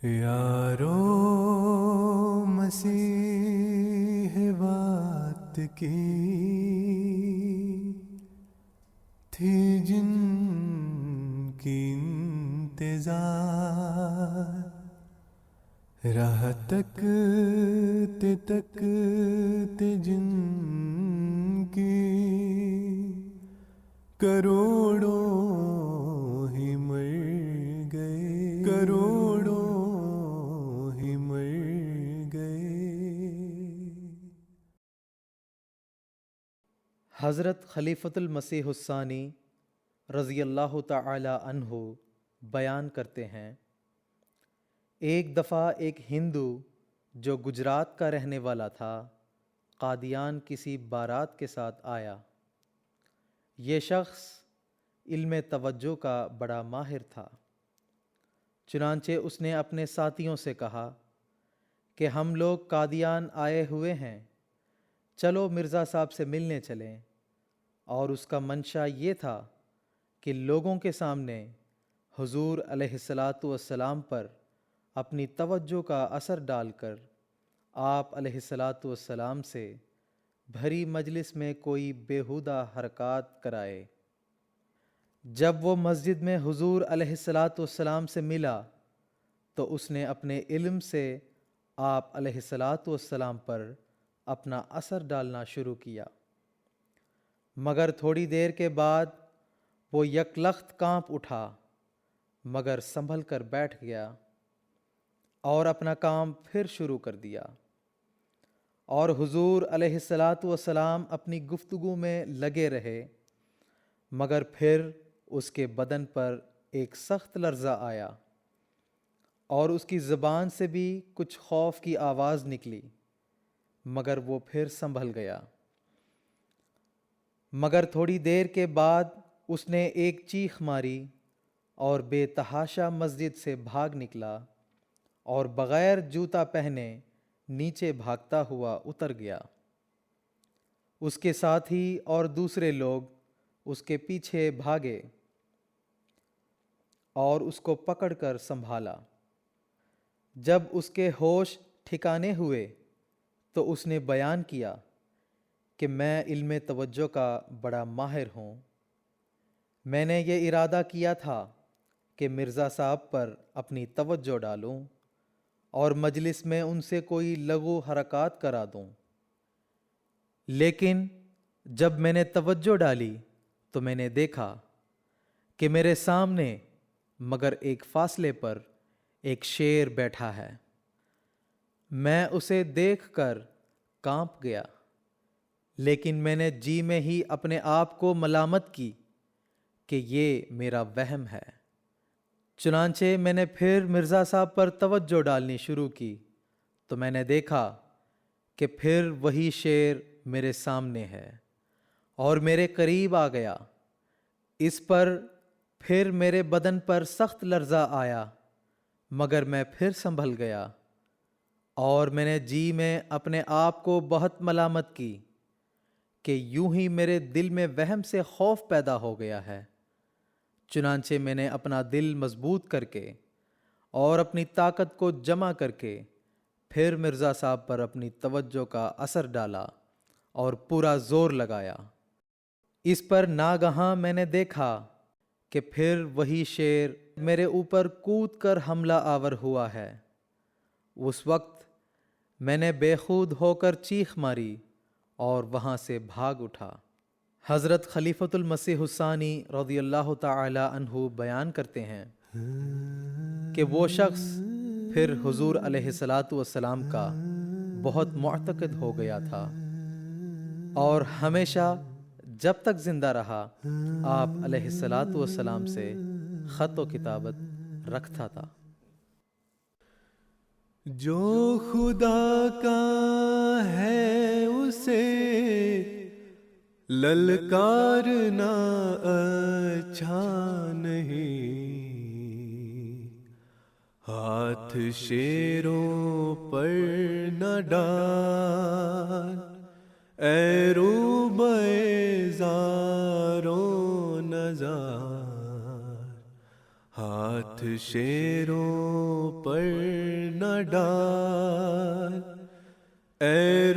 یارو مسیح بات کی تھی جن کی انتظار، راہ تکتے جن کی کروڑوں ہی مر گئے، کروڑوں ہی مر گئے۔ حضرت خلیفۃ المسیح الثانی رضی اللہ تعالی عنہ بیان کرتے ہیں، ایک دفعہ ایک ہندو جو گجرات کا رہنے والا تھا قادیان کسی بارات کے ساتھ آیا۔ یہ شخص علم توجہ کا بڑا ماہر تھا، چنانچہ اس نے اپنے ساتھیوں سے کہا کہ ہم لوگ قادیان آئے ہوئے ہیں، چلو مرزا صاحب سے ملنے چلیں۔ اور اس کا منشا یہ تھا کہ لوگوں کے سامنے حضور علیہ السلام پر اپنی توجہ کا اثر ڈال کر آپ علیہ السلام سے بھری مجلس میں کوئی بیہودہ حرکات کرائے۔ جب وہ مسجد میں حضور علیہ السلام سے ملا تو اس نے اپنے علم سے آپ علیہ السلام پر اپنا اثر ڈالنا شروع کیا، مگر تھوڑی دیر کے بعد وہ یکلخت کانپ اٹھا، مگر سنبھل کر بیٹھ گیا اور اپنا کام پھر شروع کر دیا۔ اور حضور علیہ السلام اپنی گفتگو میں لگے رہے، مگر پھر اس کے بدن پر ایک سخت لرزہ آیا اور اس کی زبان سے بھی کچھ خوف کی آواز نکلی، مگر وہ پھر سنبھل گیا۔ مگر تھوڑی دیر کے بعد اس نے ایک چیخ ماری اور بے تحاشا مسجد سے بھاگ نکلا اور بغیر جوتا پہنے نیچے بھاگتا ہوا اتر گیا۔ اس کے ساتھی اور دوسرے لوگ اس کے پیچھے بھاگے اور اس کو پکڑ کر سنبھالا۔ جب اس کے ہوش ٹھکانے ہوئے تو اس نے بیان کیا کہ میں علم توجہ کا بڑا ماہر ہوں، میں نے یہ ارادہ کیا تھا کہ مرزا صاحب پر اپنی توجہ ڈالوں اور مجلس میں ان سے کوئی لغو حرکات کرا دوں، لیکن جب میں نے توجہ ڈالی تو میں نے دیکھا کہ میرے سامنے مگر ایک فاصلے پر ایک شیر بیٹھا ہے۔ میں اسے دیکھ کر کانپ گیا، لیکن میں نے جی میں ہی اپنے آپ کو ملامت کی کہ یہ میرا وہم ہے۔ چنانچہ میں نے پھر مرزا صاحب پر توجہ ڈالنی شروع کی تو میں نے دیکھا کہ پھر وہی شیر میرے سامنے ہے اور میرے قریب آ گیا۔ اس پر پھر میرے بدن پر سخت لرزہ آیا، مگر میں پھر سنبھل گیا اور میں نے جی میں اپنے آپ کو بہت ملامت کی کہ یوں ہی میرے دل میں وہم سے خوف پیدا ہو گیا ہے۔ چنانچہ میں نے اپنا دل مضبوط کر کے اور اپنی طاقت کو جمع کر کے پھر مرزا صاحب پر اپنی توجہ کا اثر ڈالا اور پورا زور لگایا۔ اس پر ناگہاں میں نے دیکھا کہ پھر وہی شیر میرے اوپر کود کر حملہ آور ہوا ہے۔ اس وقت میں نے بے خود ہو کر چیخ ماری اور وہاں سے بھاگ اٹھا۔ حضرت خلیفۃ المسیح الثانی رضی اللہ تعالی عنہ بیان کرتے ہیں کہ وہ شخص پھر حضور علیہ السلام کا بہت معتقد ہو گیا تھا اور ہمیشہ جب تک زندہ رہا آپ علیہ السلام سے خط و کتابت رکھتا تھا۔ جو خدا کا ہے اسے للکارنا اچھا نہیں، ہاتھ شیروں پر نہ ڈال اے روبے زاروں نزار، ہاتھ ہاتھ شیروں پر نہ ڈال، اے